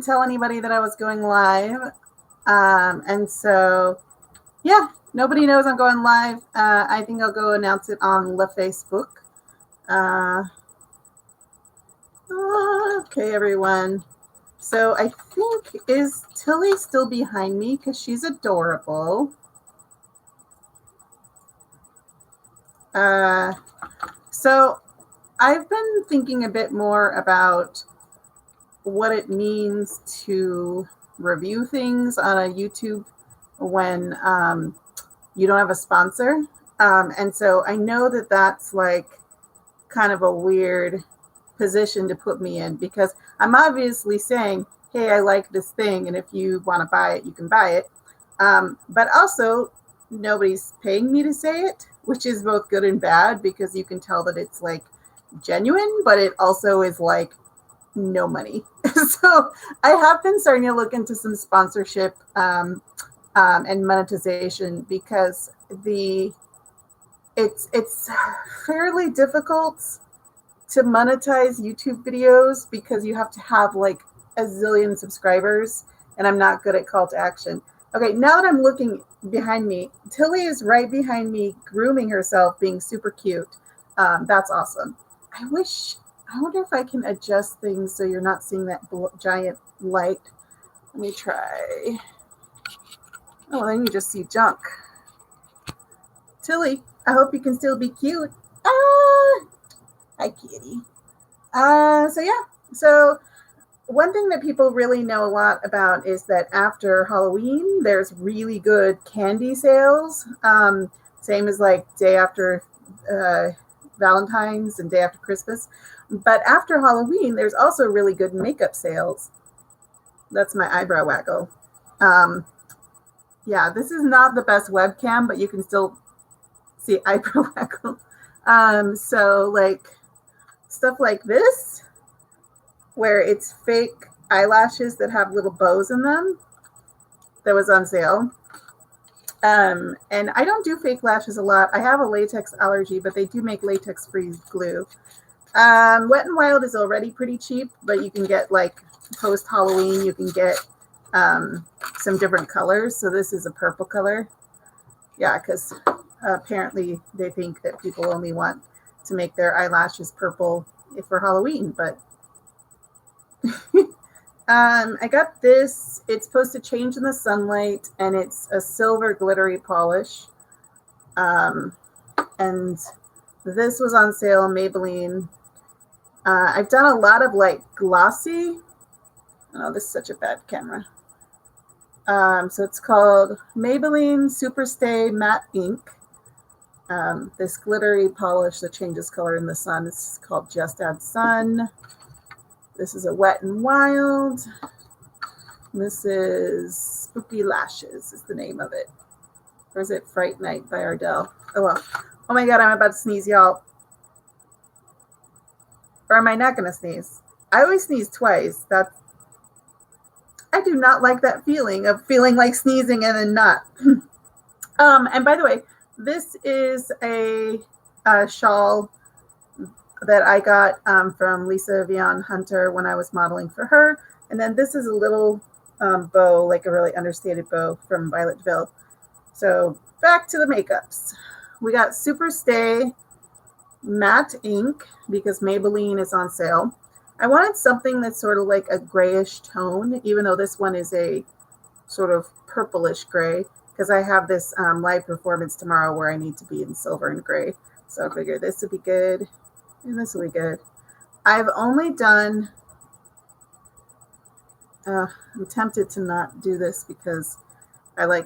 tell anybody that I was going live. And so, yeah, nobody knows I'm going live. I think I'll go announce it on the Facebook. Okay, everyone. So I think, is Tilly still behind me? Because she's adorable. So I've been thinking a bit more about what it means to review things on a YouTube when you don't have a sponsor. And so I know that that's like kind of a weird position to put me in, because I'm obviously saying, hey, I like this thing, and if you want to buy it, you can buy it. But also, nobody's paying me to say it, which is both good and bad, because you can tell that it's like genuine, but it also is like no money. So I have been starting to look into some sponsorship and monetization, because it's fairly difficult to monetize YouTube videos, because you have to have like a zillion subscribers, and I'm not good at call to action. Okay, now that I'm looking behind me, Tilly is right behind me, grooming herself, being super cute. That's awesome. I wonder if I can adjust things so you're not seeing that giant light. Let me try. Oh, then you just see junk. Tilly, I hope you can still be cute. Hi, kitty. So yeah. So one thing that people really know a lot about is that after Halloween, there's really good candy sales. Same as like day after Valentine's and day after Christmas. But after Halloween, there's also really good makeup sales. That's my eyebrow waggle. Yeah, this is not the best webcam, but you can still see eyebrow waggle. So like stuff like this, where it's fake eyelashes that have little bows in them, that was on sale. And I don't do fake lashes a lot. I have a latex allergy, but they do make latex-free glue. Wet n Wild is already pretty cheap, but you can get like post-Halloween, you can get some different colors. So this is a purple color. Yeah, because apparently they think that people only want to make their eyelashes purple for Halloween, but I got this. It's supposed to change in the sunlight, and it's a silver glittery polish. And this was on sale, Maybelline. I've done a lot of like glossy. Oh, this is such a bad camera. So it's called Maybelline Superstay Matte Ink. This glittery polish that changes color in the sun. This is called Just Add Sun. This is a Wet n Wild. This is Spooky Lashes is the name of it. Or is it Fright Night by Ardell? Oh, well. Oh my God, I'm about to sneeze, y'all. Or am I not going to sneeze? I always sneeze twice. I do not like that feeling of feeling like sneezing and then not. And by the way, this is a shawl that I got from Lisa Vian Hunter when I was modeling for her. And then this is a little bow, like a really understated bow from Violet Ville. So back to the makeups. We got Superstay Matte Ink, because Maybelline is on sale. I wanted something that's sort of like a grayish tone, even though this one is a sort of purplish gray, because I have this live performance tomorrow where I need to be in silver and gray. So I figured this would be good, and this will be good. I've only done, I'm tempted to not do this, because I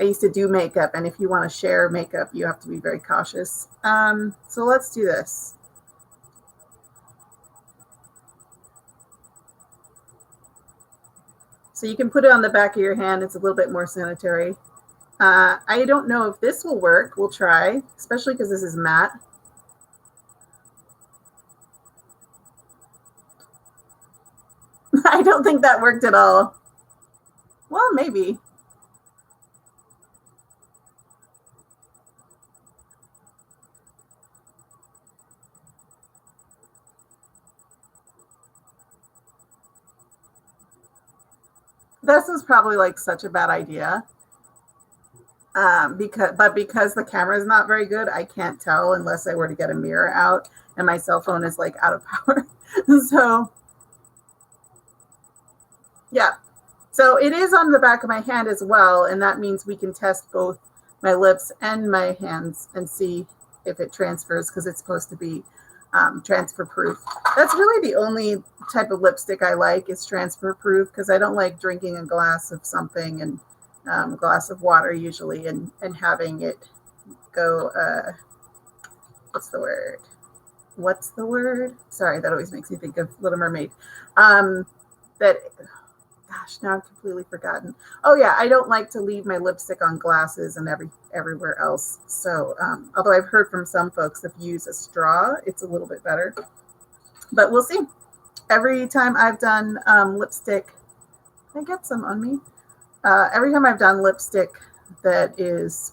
used to do makeup, and if you want to share makeup, you have to be very cautious. So let's do this. So you can put it on the back of your hand. It's a little bit more sanitary. I don't know if this will work. We'll try, especially because this is matte. I don't think that worked at all. Well, maybe. this is probably like such a bad idea. Because the camera is not very good, I can't tell unless I were to get a mirror out, and my cell phone is like out of power. So yeah, so it is on the back of my hand as well, and that means we can test both my lips and my hands and see if it transfers, because it's supposed to be transfer proof. That's really the only type of lipstick I like is transfer proof, because I don't like drinking a glass of something and a glass of water usually and having it go, what's the word? Sorry, that always makes me think of Little Mermaid. That, gosh, now I've completely forgotten. Oh yeah, I don't like to leave my lipstick on glasses and everywhere else. So although I've heard from some folks if you use a straw, it's a little bit better. But we'll see. Every time I've done lipstick, I get some on me. Every time I've done lipstick that is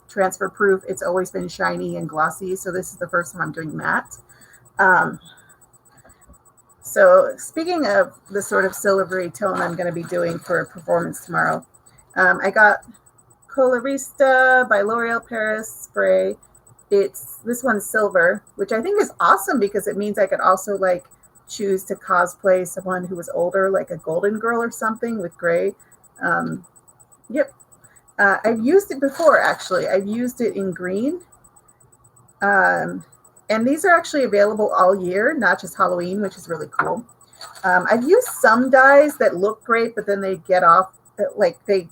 transfer proof, it's always been shiny and glossy. So this is the first time I'm doing matte. So speaking of the sort of silvery tone I'm going to be doing for a performance tomorrow, I got Colorista by L'Oreal Paris spray. This one's silver, which I think is awesome because it means I could also like choose to cosplay someone who was older, like a golden girl or something with gray. Yep. I've used it before, actually. I've used it in green. And these are actually available all year, not just Halloween, which is really cool. I've used some dyes that look great, but then they get off, like the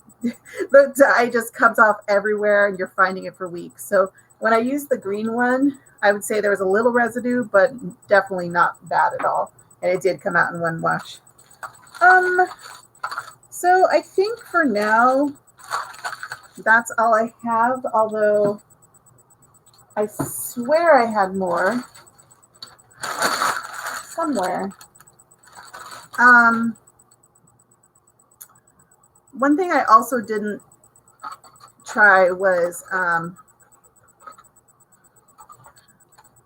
dye just comes off everywhere and you're finding it for weeks. So when I used the green one, I would say there was a little residue, but definitely not bad at all. And it did come out in one wash. So I think for now, that's all I have, although I swear I had more somewhere. One thing I also didn't try was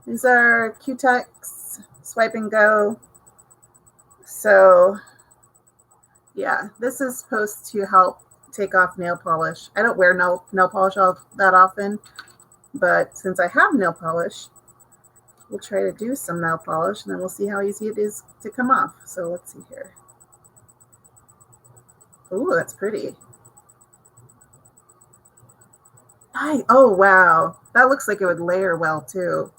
these are Cutex Swipe and Go. So yeah, this is supposed to help take off nail polish. I don't wear nail polish all that often, but since I have nail polish, we'll try to do some nail polish and then we'll see how easy it is to come off. So let's see here. Ooh, that's pretty. Oh, wow. That looks like it would layer well too.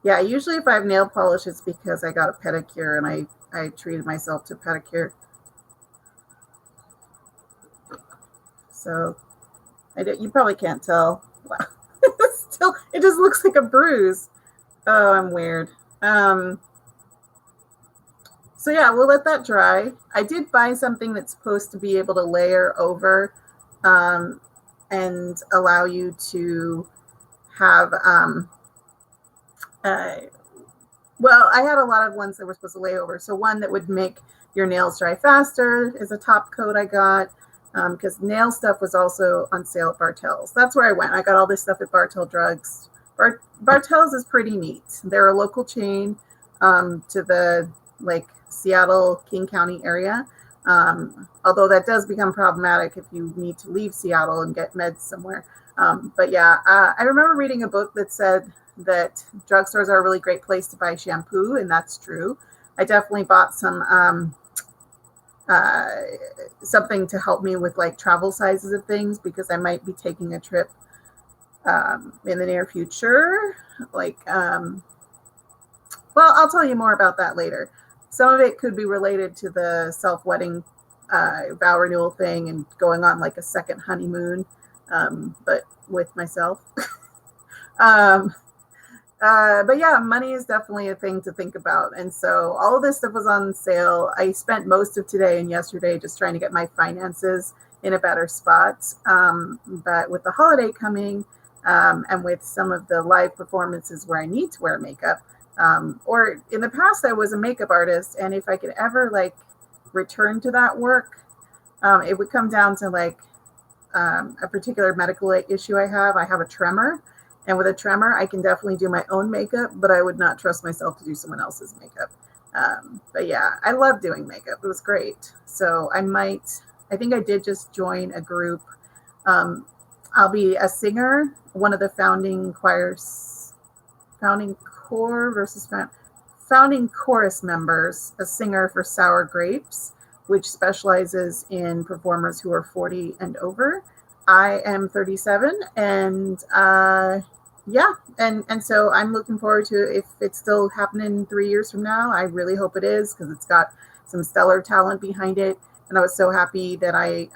Yeah, usually if I have nail polish, it's because I got a pedicure and I treated myself to a pedicure. So you probably can't tell. Wow. Still, it just looks like a bruise. Oh, I'm weird. So yeah, we'll let that dry. I did buy something that's supposed to be able to layer over and allow you to have, well, I had a lot of ones that were supposed to lay over. So one that would make your nails dry faster is a top coat I got, because nail stuff was also on sale at Bartell's. That's where I went. I got all this stuff at Bartell Drugs. Bartell's is pretty neat. They're a local chain to the like Seattle, King County area. Although that does become problematic if you need to leave Seattle and get meds somewhere. But yeah, I remember reading a book that said that drugstores are a really great place to buy shampoo, and that's true. I definitely bought some something to help me with like travel sizes of things because I might be taking a trip in the near future. Like, well, I'll tell you more about that later. Some of it could be related to the self-wedding vow renewal thing and going on like a second honeymoon, but with myself. But yeah, money is definitely a thing to think about. And so all of this stuff was on sale. I spent most of today and yesterday just trying to get my finances in a better spot. But with the holiday coming and with some of the live performances where I need to wear makeup, or in the past I was a makeup artist, and if I could ever like return to that work, it would come down to like a particular medical issue I have. I have a tremor. And with a tremor, I can definitely do my own makeup, but I would not trust myself to do someone else's makeup. But yeah, I love doing makeup. It was great. So I think I did just join a group. Um, I'll be a singer, one of the founding choirs, founding core versus founding chorus members, a singer for Sour Grapes, which specializes in performers who are 40 and over. I am 37, and yeah, and so I'm looking forward to if it's still happening 3 years from now. I really hope it is because it's got some stellar talent behind it, and I was so happy that I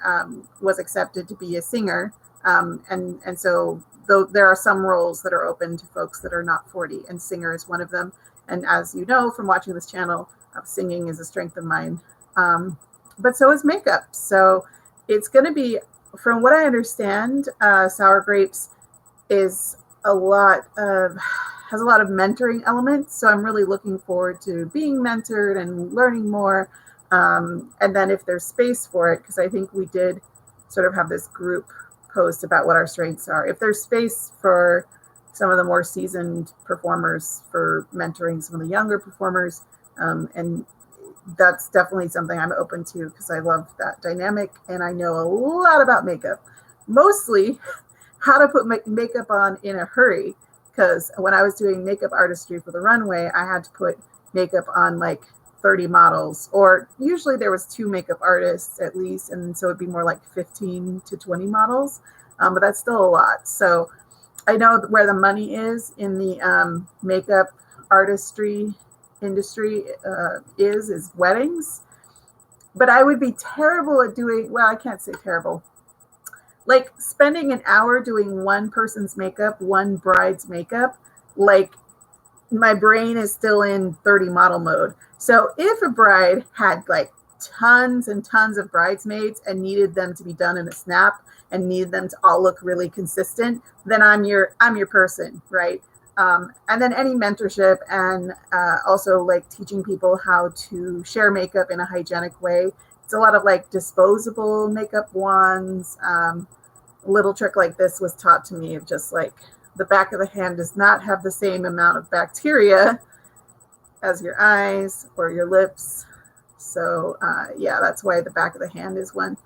was accepted to be a singer. And so though there are some roles that are open to folks that are not 40, and singer is one of them. And as you know from watching this channel, singing is a strength of mine. But so is makeup. So it's going to be, from what I understand, Sour Grapes is has a lot of mentoring elements. So I'm really looking forward to being mentored and learning more. And then if there's space for it, because I think we did sort of have this group post about what our strengths are. If there's space for some of the more seasoned performers for mentoring some of the younger performers, and that's definitely something I'm open to because I love that dynamic and I know a lot about makeup, mostly how to put makeup on in a hurry, because when I was doing makeup artistry for the runway, I had to put makeup on like 30 models, or usually there was 2 makeup artists at least, and so it'd be more like 15 to 20 models, but that's still a lot. So I know where the money is in the makeup artistry industry is weddings, but I would be terrible at doing, well, I can't say terrible, like spending an hour doing one person's makeup, one bride's makeup, like my brain is still in 30 model mode. So if a bride had like tons and tons of bridesmaids and needed them to be done in a snap and needed them to all look really consistent, then I'm your person, right? And then any mentorship and also like teaching people how to share makeup in a hygienic way. It's a lot of like disposable makeup wands. A little trick like this was taught to me of just like the back of the hand does not have the same amount of bacteria as your eyes or your lips. So yeah, that's why the back of the hand is one.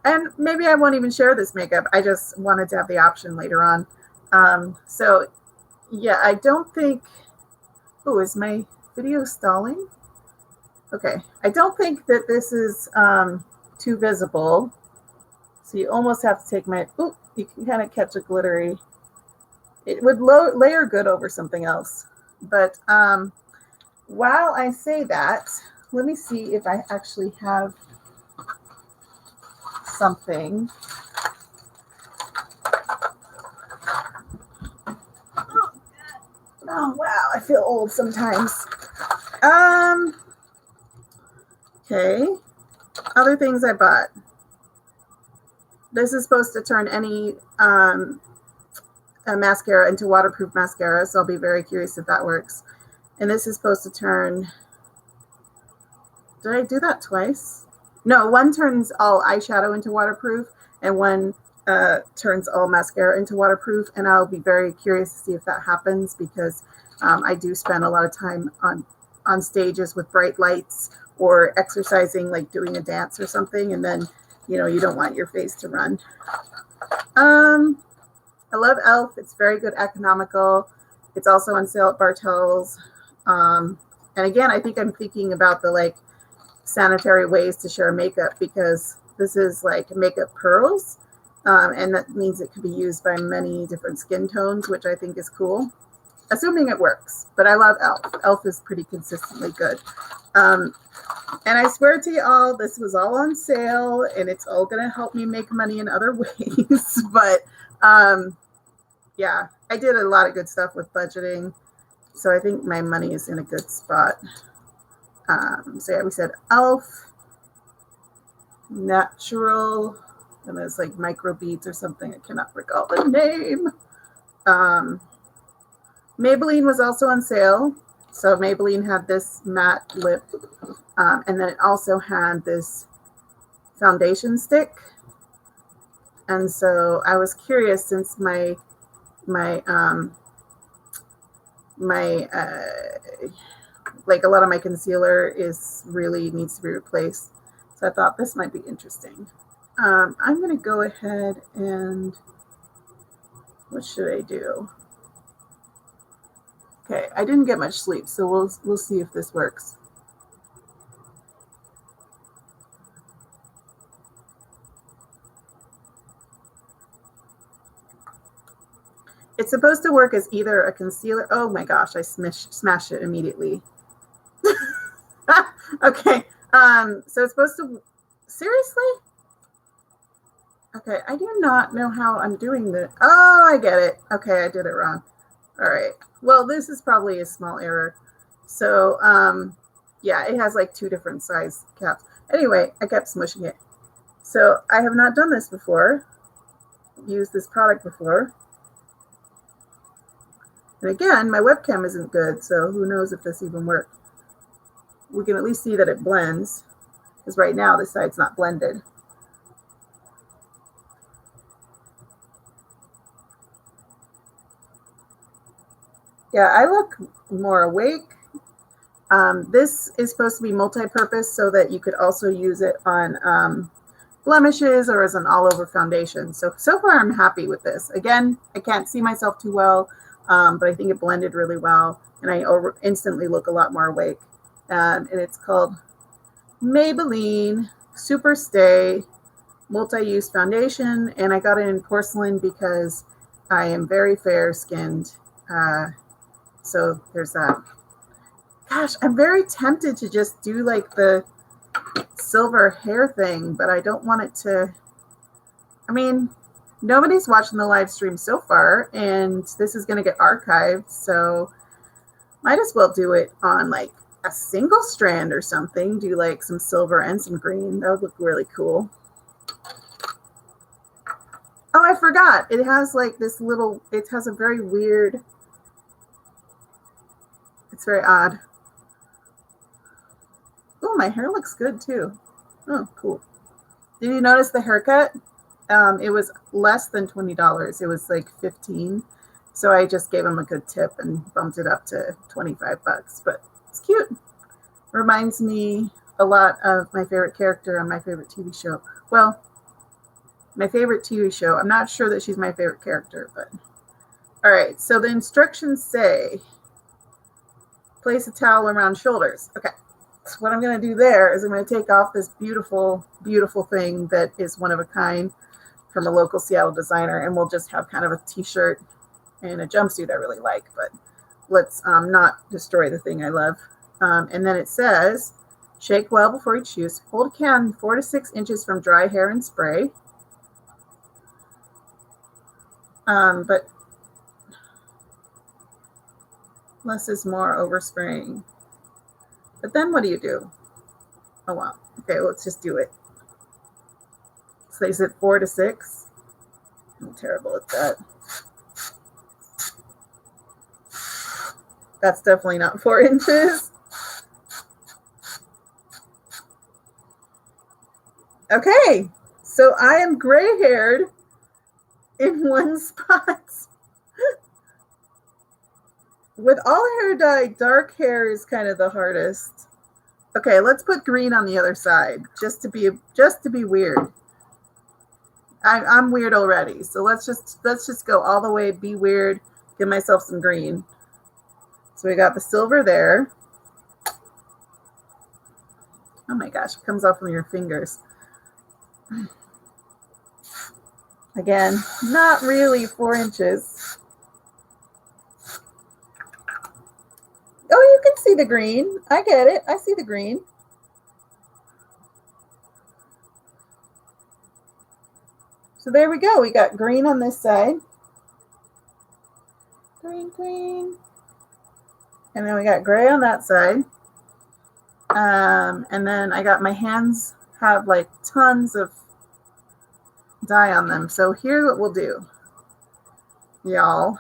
And maybe I won't even share this makeup. I just wanted to have the option later on. So yeah, I don't think, oh, is my video stalling? Okay, I don't think that this is too visible. So you almost have to take my, oh, you can kind of catch a glittery. It would layer good over something else. But while I say that, let me see if I actually have something. Oh, wow, I feel old sometimes. Okay, other things I bought. This is supposed to turn any a mascara into waterproof mascara, so I'll be very curious if that works. And this is supposed to turn, did I do that twice? No, one turns all eyeshadow into waterproof and one turns all mascara into waterproof, and I'll be very curious to see if that happens because I do spend a lot of time on stages with bright lights or exercising, like doing a dance or something, and then you don't want your face to run. I love e.l.f. It's very good, economical. It's also on sale at Bartell's. And again, I think I'm thinking about the like sanitary ways to share makeup, because this is like makeup pearls. And that means it could be used by many different skin tones, which I think is cool, assuming it works. But I love e.l.f. e.l.f. is pretty consistently good. And I swear to y'all, this was all on sale, and it's all going to help me make money in other ways. But yeah, I did a lot of good stuff with budgeting, so I think my money is in a good spot. So yeah, we said e.l.f. natural, and there's like micro beads or something. I cannot recall the name. Maybelline was also on sale. So Maybelline had this matte lip, and then it also had this foundation stick. And so I was curious, since my like a lot of my concealer really needs to be replaced. So I thought this might be interesting. I'm going to go ahead and, what should I do? Okay, I didn't get much sleep, so we'll see if this works. It's supposed to work as either a concealer. Oh my gosh, I smashed it immediately. Okay, so it's supposed to, seriously? Okay, I do not know how I'm doing this. Oh, I get it. Okay, I did it wrong. All right. Well, this is probably a small error. So, yeah, it has like 2 different size caps. Anyway, I kept smushing it. So I have not done this before, used this product before. And again, my webcam isn't good, so who knows if this even works. We can at least see that it blends, because right now this side's not blended. Yeah, I look more awake. This is supposed to be multi-purpose so that you could also use it on blemishes or as an all-over foundation. So far I'm happy with this. Again, I can't see myself too well, but I think it blended really well, and I instantly look a lot more awake. And it's called Maybelline Super Stay Multi-Use Foundation, and I got it in porcelain because I am very fair-skinned. So there's that. Gosh, I'm very tempted to just do like the silver hair thing, but I don't want it to, I mean, nobody's watching the live stream so far, and this is going to get archived, so might as well do it on like a single strand or something, do like some silver and some green. That would look really cool. Oh, I forgot. It has like this little, it has a very weird, it's very odd. Oh, my hair looks good too. Oh, cool. Did you notice the haircut? It was less than $20. It was like $15. So I just gave him a good tip and bumped it up to $25. But it's cute. Reminds me a lot of my favorite character on my favorite TV show. Well, my favorite TV show. I'm not sure that she's my favorite character, but all right. So the instructions say place a towel around shoulders. Okay. So what I'm going to do there is I'm going to take off this beautiful, beautiful thing that is one of a kind from a local Seattle designer, and we'll just have kind of a t-shirt and a jumpsuit I really like, but let's not destroy the thing I love. And then it says, shake well before you choose. Hold a can 4 to 6 inches from dry hair and spray. But less is more overspraying. But then what do you do? Oh, wow. Okay, let's just do it. So they said 4 to 6. I'm terrible at that. That's definitely not 4 inches. Okay, so I am gray-haired in one spot. With all hair dye, dark hair is kind of the hardest. Okay, let's put green on the other side, just to be weird. I'm weird already, so let's just go all the way, be weird, give myself some green. So we got the silver there. Oh my gosh, it comes off from your fingers. Again, not really 4 inches. Oh, you can see the green. I get it. I see the green. So there we go. We got green on this side. Green, green. And then we got gray on that side. And then I got my hands have like tons of dye on them. So here's what we'll do, y'all.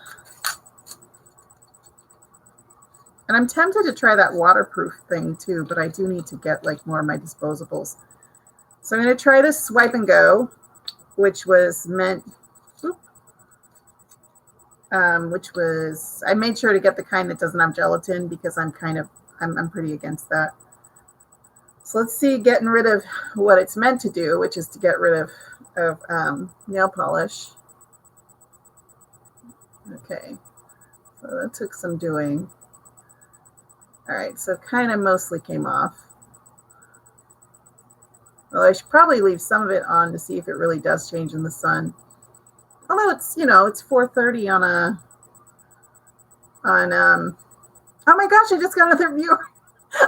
And I'm tempted to try that waterproof thing too, but I do need to get like more of my disposables. So I'm going to try this Swipe and Go, which was meant, I made sure to get the kind that doesn't have gelatin because I'm kind of I'm pretty against that. So let's see, getting rid of what it's meant to do, which is to get rid of nail polish. Okay, so that took some doing. All right, so kind of mostly came off. Well, I should probably leave some of it on to see if it really does change in the sun. Although it's, you know, it's 4:30 on oh my gosh, I just got another viewer.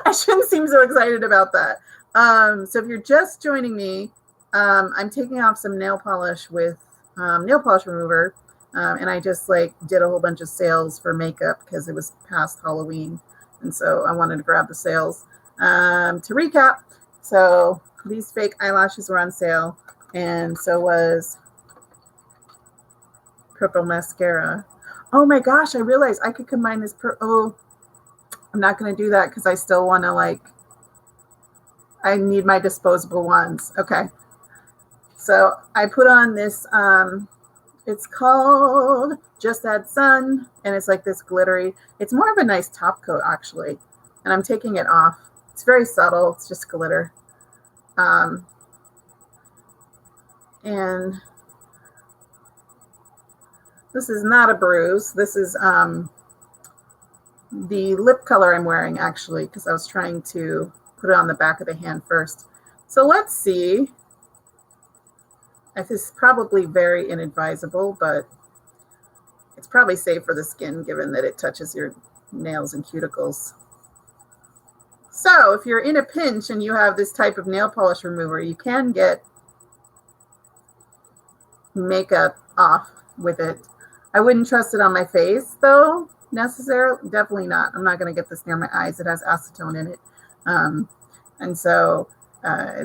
I shouldn't seem so excited about that. So if you're just joining me, I'm taking off some nail polish with nail polish remover. And I just like did a whole bunch of sales for makeup because it was past Halloween. And so I wanted to grab the sales. To recap, so these fake eyelashes were on sale, and so was purple mascara. Oh my gosh, I realized I could combine this. Oh, I'm not going to do that because I still want to, like, I need my disposable ones. Okay. So I put on this, it's called Just Add Sun, and it's like this glittery. It's more of a nice top coat, actually. And I'm taking it off. It's very subtle. It's just glitter. And this is not a bruise. This is the lip color I'm wearing, actually, because I was trying to put it on the back of the hand first. So let's see. This is probably very inadvisable, but it's probably safe for the skin given that it touches your nails and cuticles. So if you're in a pinch and you have this type of nail polish remover, you can get makeup off with it. I wouldn't trust it on my face, though, necessarily. Definitely not. I'm not going to get this near my eyes. It has acetone in it. And so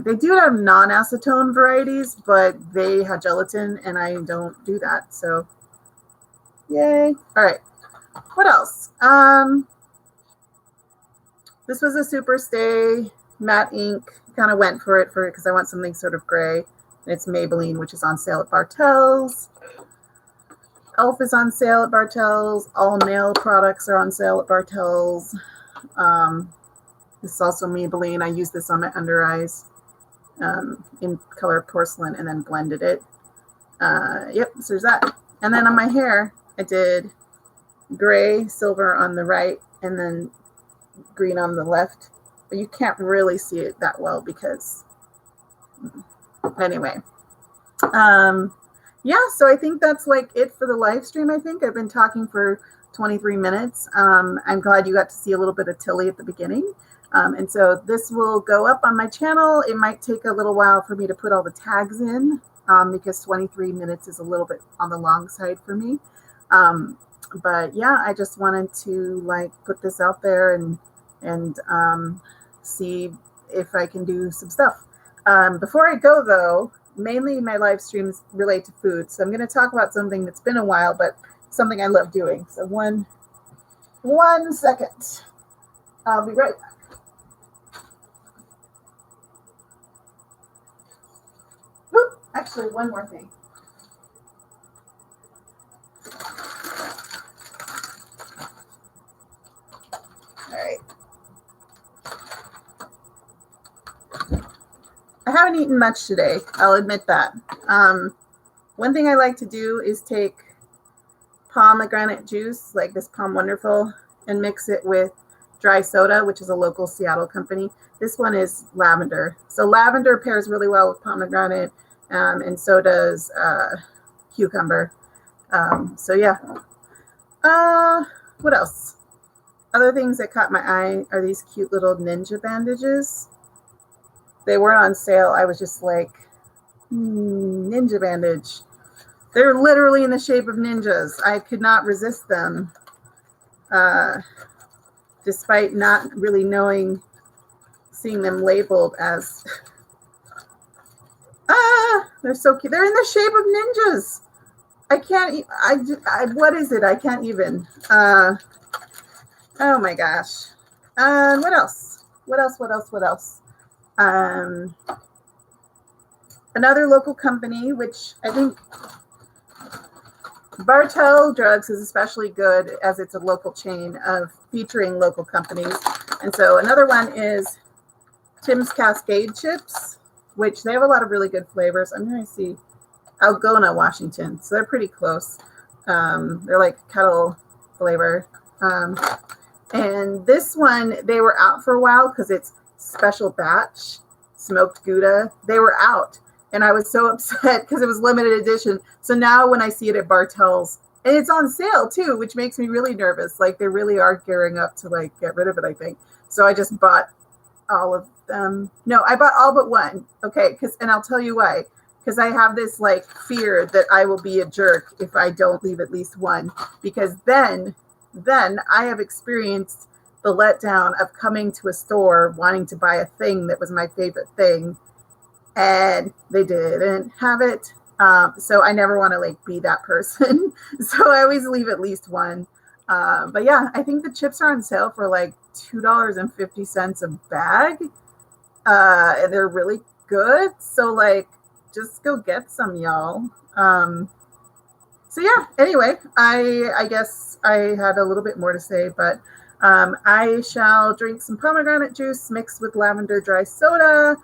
they do have non-acetone varieties, but they have gelatin, and I don't do that. So, yay. All right. What else? This was a Super Stay matte ink. Kind of went for it because I want something sort of gray. And it's Maybelline, which is on sale at Bartell's. Elf is on sale at Bartell's. All nail products are on sale at Bartell's. This is also Maybelline. I used this on my under eyes in color porcelain and then blended it. Yep, so there's that. And then on my hair, I did gray, silver on the right, and then green on the left. But you can't really see it that well because, anyway. Yeah, so I think that's like it for the live stream. I think I've been talking for 23 minutes. I'm glad you got to see a little bit of Tilly at the beginning. And so this will go up on my channel. It might take a little while for me to put all the tags in because 23 minutes is a little bit on the long side for me. But yeah, I just wanted to like put this out there and see if I can do some stuff. Before I go though, mainly my live streams relate to food. So I'm going to talk about something that's been a while, but something I love doing. So one second. I'll be right back. Whoop, actually, one more thing. All right. I haven't eaten much today. I'll admit that. One thing I like to do is take pomegranate juice, like this Palm Wonderful, and mix it with dry soda, which is a local Seattle company. This one is lavender. So lavender pairs really well with pomegranate, and so does cucumber. So yeah. What else? Other things that caught my eye are these cute little ninja bandages. They weren't on sale. I was just like, ninja bandage. They're literally in the shape of ninjas. I could not resist them, despite not really seeing them labeled as, they're so cute. They're in the shape of ninjas. I can't, what is it? I can't even. Oh my gosh. What else? What else? Another local company, which I think Bartell Drugs is especially good as it's a local chain of featuring local companies. And so another one is Tim's Cascade chips, which they have a lot of really good flavors. I'm going to see Algona, Washington. So they're pretty close. They're like kettle flavor. And this one, they were out for a while because it's special batch smoked Gouda. They were out. And I was so upset because it was limited edition. So now when I see it at Bartell's, and it's on sale too, which makes me really nervous. Like they really are gearing up to like get rid of it, I think. So I just bought all of them. No, I bought all but one. Okay, and I'll tell you why. Because I have this like fear that I will be a jerk if I don't leave at least one. Because then I have experienced the letdown of coming to a store wanting to buy a thing that was my favorite thing, and they didn't have it. So I never want to like be that person. So I always leave at least one. But yeah, I think the chips are on sale for like $2.50 a bag. And they're really good. So like, just go get some, y'all. So yeah, anyway, I guess I had a little bit more to say, but I shall drink some pomegranate juice mixed with lavender dry soda.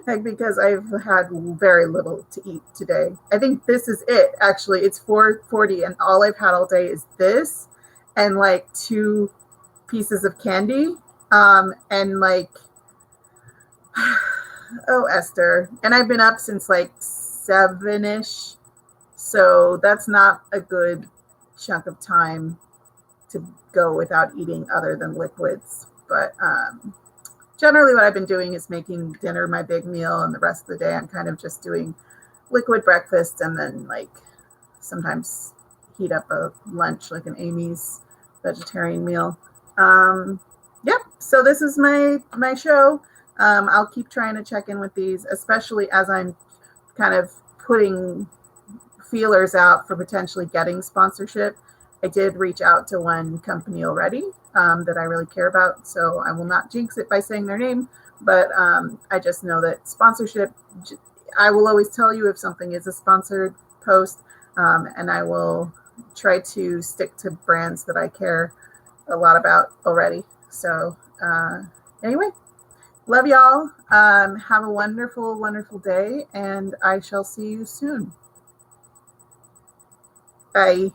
Because I've had very little to eat today. I think this is it. Actually, it's 4:40, and all I've had all day is this, and like 2 pieces of candy, and like, oh Esther, and I've been up since like 7ish, so that's not a good chunk of time to go without eating other than liquids, but generally what I've been doing is making dinner my big meal, and the rest of the day I'm kind of just doing liquid breakfast and then like sometimes heat up a lunch like an Amy's vegetarian meal. Yep, so this is my show. I'll keep trying to check in with these, especially as I'm kind of putting feelers out for potentially getting sponsorship. I did reach out to one company already that I really care about, so I will not jinx it by saying their name, but I just know that sponsorship, I will always tell you if something is a sponsored post, and I will try to stick to brands that I care a lot about already. So anyway, love y'all. Have a wonderful, wonderful day, and I shall see you soon. Bye.